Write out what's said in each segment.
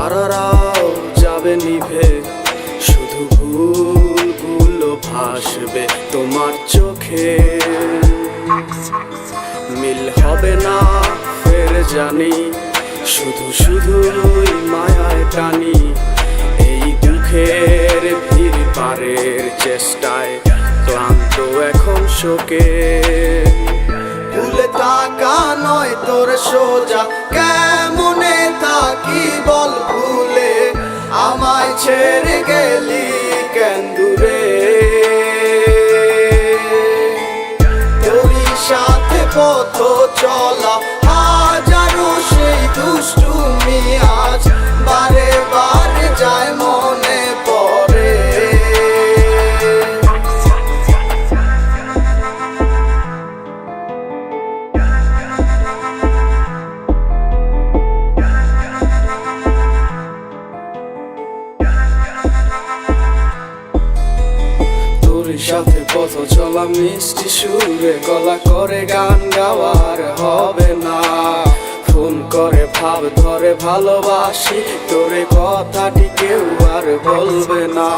তারারাও যাবে নিভে, শুধু ভুলগুলো ভাসবে তোমার চোখে। মিল হবে না ফের জানি, শুধু শুধুই মায়ায় টানি। এই দুঃখের ভিড় পারের চেষ্টায় ক্লান্ত এখন শোকে। ভুলে থাকা নয় তোর সোজা, কেমনে থাকি বল ভুলে? আমায় ছেড়ে গেলি কেন দূরে? তোরই সাথে পথ চলা হাজারো সেই দুষ্টুমি আজ বারে বারে যায় মনে পড়ে। সাথে পথ চলা মিষ্টি সুরে, গলা করে গান গাওয়ার হবে না। ফোন করে ভাব ধরে ভালোবাসি তোরে, কথাটি কেউ আর বলবে না।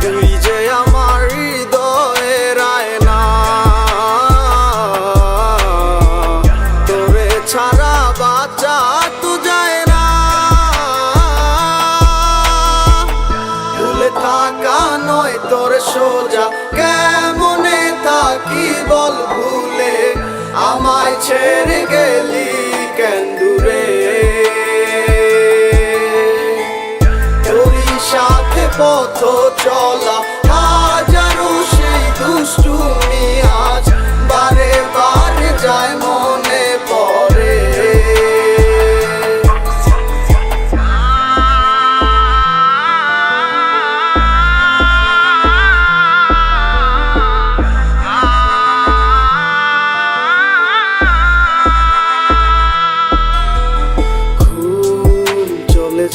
তুই যে আমার হৃদয়ের আয়না, তোরে ছাড়া বাঁচা তো যায় না। ভুলে থাকা নয় তোর সোজা, কেমনে থাকি বল ভুলে? আমায় ছেড়ে গেলি কেন দূরে? তোরই সাথে পথ চলা হাজারো সেই দুষ্টুমি আজ বারে বারে যায় মনে পড়ে।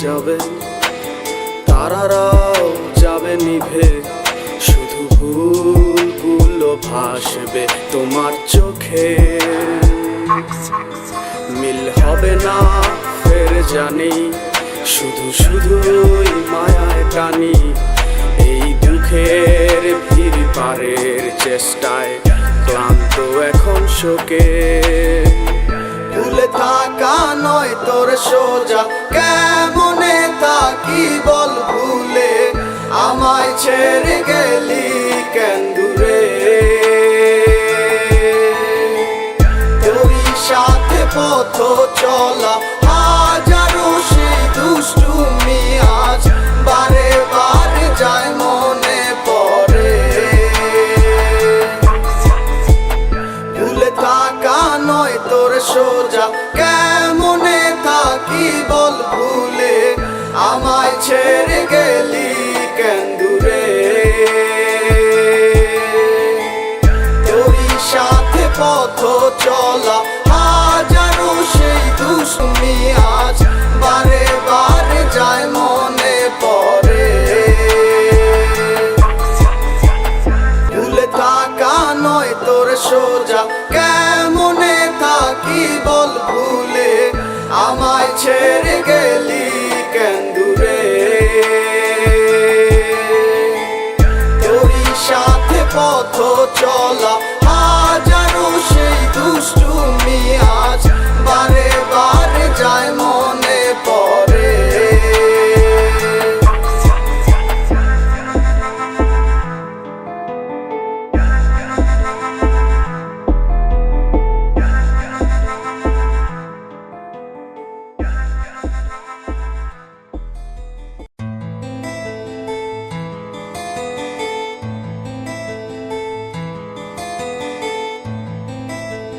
যাবে তারারাও যাবে নিভে, শুধু ভুলগুলো ভাসবে তোমার চোখে। মিল হবে না ফের জানি, শুধু শুধুই মায়ায় টানি। এই দুঃখের ভিড় পারের চেষ্টায় ক্লান্ত এখন শোকে। ভুলে থাকা নয় তোর সোজা, কেমনে থাকি বল ভুলে? আমায় ছেড়ে গেলি কেন দূরে? তোরই সাথে পথ চলা হাজারো সেই দুষ্টুমি আজ বারে বারে যায় মনে পড়ে। ভুলে থাকা নয় তোর সোজা, কেমনে থাকি বল ভুলে? আমায় ছেড়ে গেলি কেন দূরে? তোরই সাথে পথ চলা হাজারো সেই দুষ্টুমি আজ বারে বারে যায় মনে পড়ে। ভুলে থাকা নয় তোর সোজা, কেমনে থাকি বল ভুলে? আমায় ছেড়ে গেলি কেন দূরে? তোরই সাথে পথ চলা